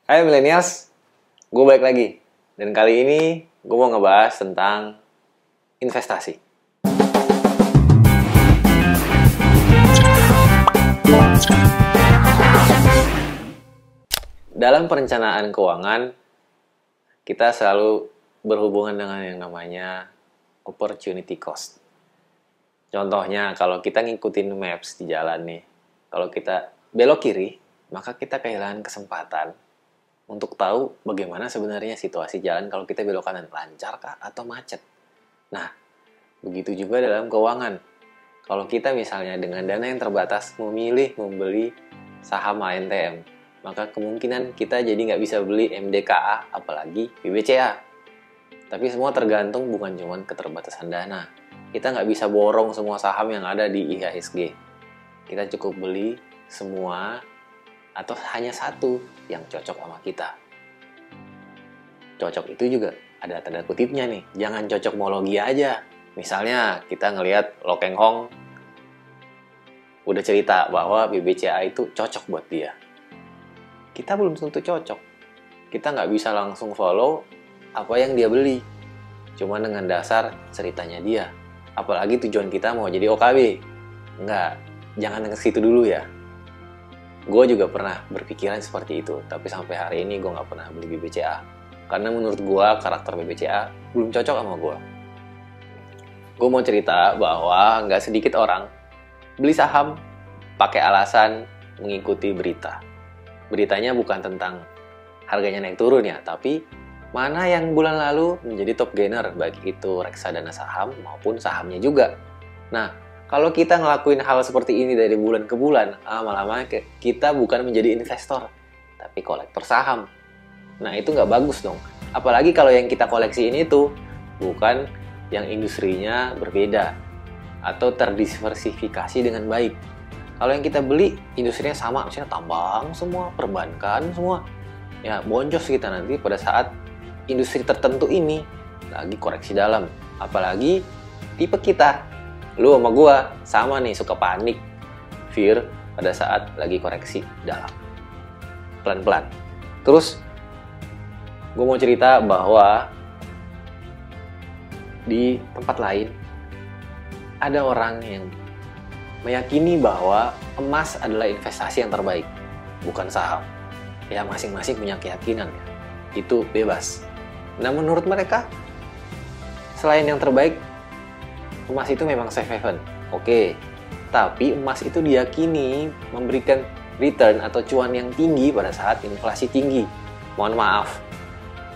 Hai millennials, gue balik lagi. Dan kali ini gue mau ngebahas tentang investasi. Dalam perencanaan keuangan, kita selalu berhubungan dengan yang namanya opportunity cost. Contohnya, kalau kita ngikutin maps di jalan nih, kalau kita belok kiri, maka kita kehilangan kesempatan untuk tahu bagaimana sebenarnya situasi jalan kalau kita belok kanan, lancar kah atau macet. Nah, begitu juga dalam keuangan. Kalau kita misalnya dengan dana yang terbatas memilih membeli saham ANTM, maka kemungkinan kita jadi nggak bisa beli MDKA, apalagi BBCA. Tapi semua tergantung bukan cuma keterbatasan dana. Kita nggak bisa borong semua saham yang ada di IHSG. Kita cukup beli semua atau hanya satu yang cocok sama kita. Cocok itu juga ada tanda kutipnya nih. Jangan cocokmologi aja. Misalnya kita ngelihat Lo Keng Hong udah cerita bahwa BBCA itu cocok buat dia. Kita belum tentu cocok. Kita nggak bisa langsung follow apa yang dia beli. Cuma dengan dasar ceritanya dia. Apalagi tujuan kita mau jadi OKB. Enggak, jangan ke situ dulu ya. Gue juga pernah berpikiran seperti itu, tapi sampai hari ini gue nggak pernah beli BBCA. Karena menurut gue, karakter BBCA belum cocok sama gue. Gue mau cerita bahwa nggak sedikit orang beli saham pakai alasan mengikuti berita. Beritanya bukan tentang harganya naik turun ya, tapi mana yang bulan lalu menjadi top gainer, baik itu reksadana saham maupun sahamnya juga. Nah, kalau kita ngelakuin hal seperti ini dari bulan ke bulan, lama-lama kita bukan menjadi investor, tapi kolektor saham. Nah, itu nggak bagus dong. Apalagi kalau yang kita koleksi ini tuh bukan yang industrinya berbeda atau terdiversifikasi dengan baik. Kalau yang kita beli, industrinya sama, misalnya tambang semua, perbankan semua. Ya, boncos kita nanti pada saat industri tertentu ini lagi koreksi dalam. Apalagi tipe kita. Lu sama gua sama nih, suka panik, fear pada saat lagi koreksi dalam. Pelan-pelan. Terus gua mau cerita bahwa di tempat lain ada orang yang meyakini bahwa emas adalah investasi yang terbaik, bukan saham. Ya masing-masing punya keyakinan ya. Itu bebas. Nah menurut mereka, selain yang terbaik, emas itu memang safe haven, oke. Tapi emas itu diyakini memberikan return atau cuan yang tinggi pada saat inflasi tinggi. Mohon maaf,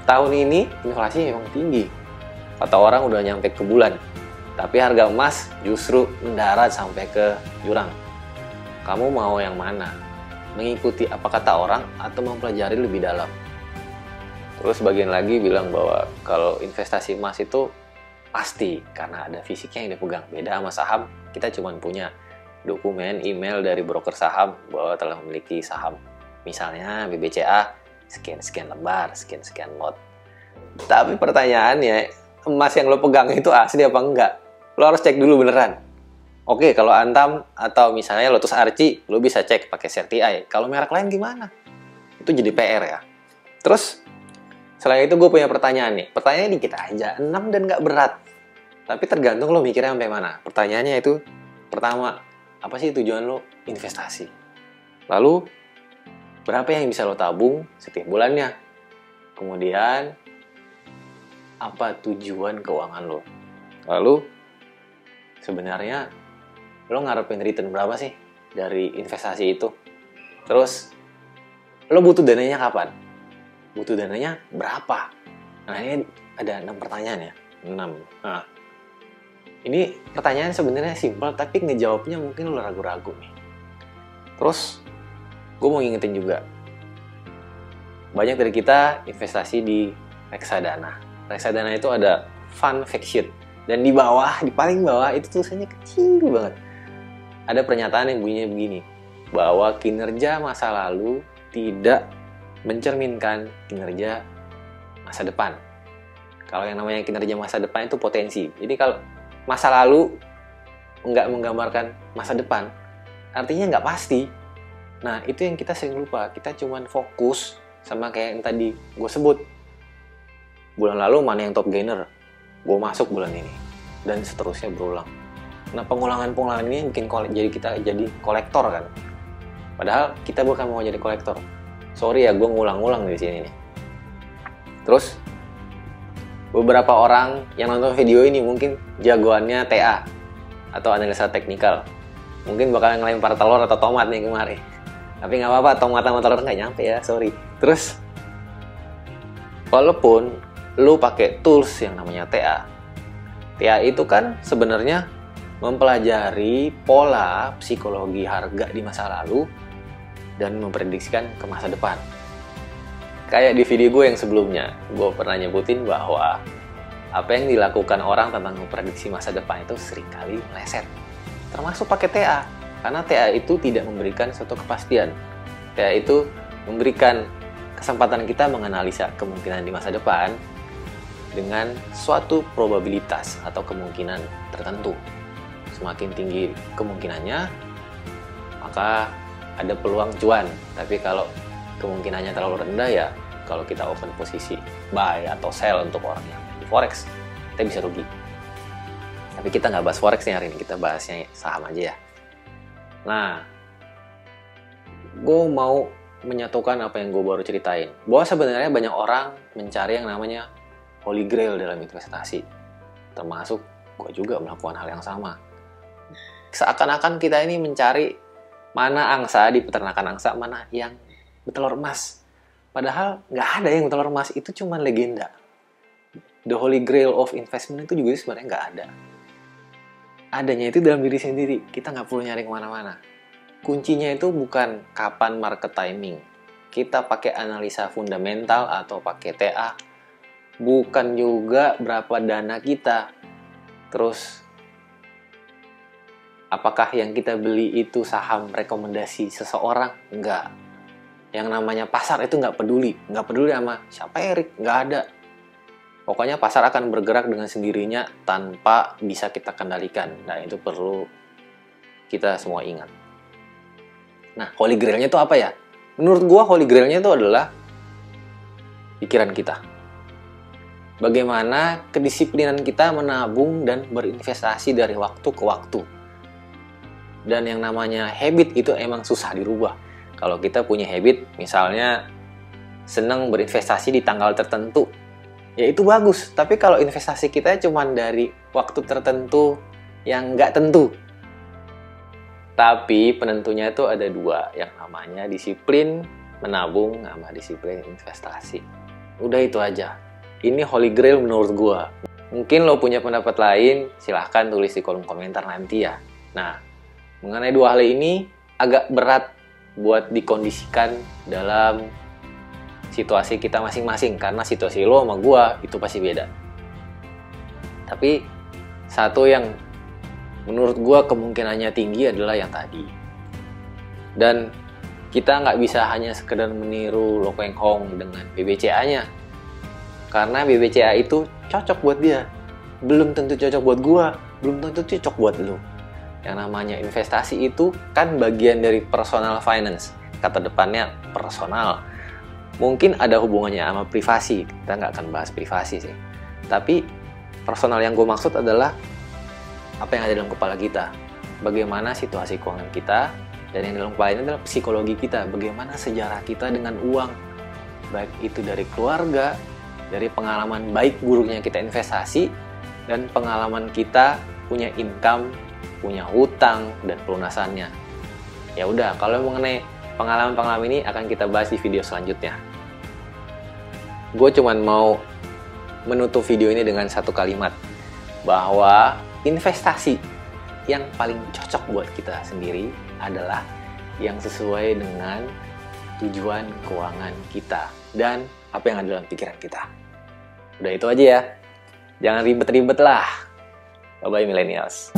tahun ini inflasi memang tinggi. Kata orang udah nyampe ke bulan. Tapi harga emas justru mendarat sampai ke jurang. Kamu mau yang mana? Mengikuti apa kata orang atau mempelajari lebih dalam? Terus bagian lagi bilang bahwa kalau investasi emas itu pasti, karena ada fisiknya yang dipegang. Beda sama saham, kita cuma punya dokumen, email dari broker saham bahwa telah memiliki saham. Misalnya BBCA, sekian-sekian lembar, sekian-sekian lot. Tapi pertanyaannya, emas yang lo pegang itu asli apa enggak? Lo harus cek dulu beneran. Oke, kalau Antam atau misalnya Lotus Archie, lo bisa cek pakai CertiI. Kalau merek lain gimana? Itu jadi PR ya. Terus, selain itu gue punya pertanyaan nih. Pertanyaannya dikit aja, 6 dan nggak berat. Tapi tergantung lo mikirnya sampai mana. Pertanyaannya itu, pertama, apa sih tujuan lo investasi? Lalu, berapa yang bisa lo tabung setiap bulannya? Kemudian, apa tujuan keuangan lo? Lalu, sebenarnya, lo ngarepin return berapa sih dari investasi itu? Terus, lo butuh dananya kapan? Butuh dananya berapa? Nah, ini ada 6 pertanyaan ya. 6. Nah, ini pertanyaan sebenarnya simpel, tapi ngejawabnya mungkin lo ragu-ragu nih. Terus, gue mau ngingetin juga. Banyak dari kita investasi di reksadana. Reksadana itu ada fund fact sheet. Dan di bawah, di paling bawah, itu tulisannya kecil banget. Ada pernyataan yang bunyinya begini. Bahwa kinerja masa lalu tidak mencerminkan kinerja masa depan. Kalau yang namanya kinerja masa depan itu potensi. Jadi kalau masa lalu nggak menggambarkan masa depan, artinya nggak pasti. Nah, itu yang kita sering lupa. Kita cuman fokus Sama kayak yang tadi gue sebut. Bulan lalu mana yang top gainer, gue masuk bulan ini. Dan seterusnya berulang. Nah, pengulangan-pengulangan ini bikin jadi kita jadi kolektor kan. Padahal kita bukan mau jadi kolektor. Sorry ya, gue ngulang-ngulang di sini nih. Terus, beberapa orang yang nonton video ini mungkin jagoannya TA atau analisa teknikal. Mungkin bakal ngelempar telur atau tomat nih kemarin. Tapi nggak apa-apa, tomat sama telur nggak nyampe ya, sorry. Terus, walaupun lu pakai tools yang namanya TA itu kan sebenarnya mempelajari pola psikologi harga di masa lalu dan memprediksikan ke masa depan. Kayak di video gue yang sebelumnya, gue pernah nyebutin bahwa apa yang dilakukan orang tentang memprediksi masa depan itu seringkali meleset. Termasuk pakai TA, karena TA itu tidak memberikan suatu kepastian. TA itu memberikan kesempatan kita menganalisa kemungkinan di masa depan dengan suatu probabilitas atau kemungkinan tertentu. Semakin tinggi kemungkinannya, maka ada peluang cuan. Tapi kalau kemungkinannya terlalu rendah ya, kalau kita open posisi buy atau sell untuk orang yang di forex, kita bisa rugi. Tapi kita nggak bahas forex nih hari ini, kita bahasnya saham aja ya. Nah, gue mau menyatukan apa yang gue baru ceritain, bahwa sebenarnya banyak orang mencari yang namanya Holy Grail dalam investasi. Termasuk gue juga melakukan hal yang sama. Seakan-akan kita ini mencari mana angsa di peternakan angsa, mana yang bertelur emas. Padahal nggak ada yang bertelur emas, itu cuma legenda. The Holy Grail of investment itu juga sebenarnya nggak ada. Adanya itu dalam diri sendiri, kita nggak perlu nyari kemana-mana. Kuncinya itu bukan kapan market timing. Kita pakai analisa fundamental atau pakai TA. Bukan juga berapa dana kita. Terus, apakah yang kita beli itu saham rekomendasi seseorang? Enggak. Yang namanya pasar itu nggak peduli. Nggak peduli sama siapa Erik, nggak ada. Pokoknya pasar akan bergerak dengan sendirinya tanpa bisa kita kendalikan. Nah, itu perlu kita semua ingat. Nah, Holy Grail-nya itu apa ya? Menurut gua Holy Grail-nya itu adalah pikiran kita. Bagaimana kedisiplinan kita menabung dan berinvestasi dari waktu ke waktu. Dan yang namanya habit itu emang susah dirubah. Kalau kita punya habit, misalnya senang berinvestasi di tanggal tertentu, ya itu bagus. Tapi kalau investasi kita cuma dari waktu tertentu yang nggak tentu. Tapi penentunya itu ada dua, yang namanya disiplin menabung sama disiplin investasi. Udah itu aja. Ini Holy Grail menurut gua. Mungkin lo punya pendapat lain, silahkan tulis di kolom komentar nanti ya. Nah, mengenai dua hal ini agak berat buat dikondisikan dalam situasi kita masing-masing, karena situasi lo sama gua itu pasti beda. Tapi satu yang menurut gua kemungkinannya tinggi adalah yang tadi. Dan kita nggak bisa hanya sekedar meniru Lo Keng Hong dengan BBCA-nya. Karena BBCA itu cocok buat dia. Belum tentu cocok buat gua, belum tentu cocok buat lo. Yang namanya investasi itu kan bagian dari personal finance. Kata depannya personal. Mungkin ada hubungannya sama privasi. Kita nggak akan bahas privasi sih. Tapi personal yang gue maksud adalah apa yang ada dalam kepala kita. Bagaimana situasi keuangan kita. Dan yang dalam kepala ini adalah psikologi kita. Bagaimana sejarah kita dengan uang. Baik itu dari keluarga, dari pengalaman baik buruknya kita investasi, dan pengalaman kita punya income, punya hutang, dan pelunasannya. Ya udah, kalau mengenai pengalaman-pengalaman ini akan kita bahas di video selanjutnya. Gue cuman mau menutup video ini dengan satu kalimat, bahwa investasi yang paling cocok buat kita sendiri adalah yang sesuai dengan tujuan keuangan kita dan apa yang ada dalam pikiran kita. Udah itu aja ya. Jangan ribet-ribet lah. Bye-bye millennials.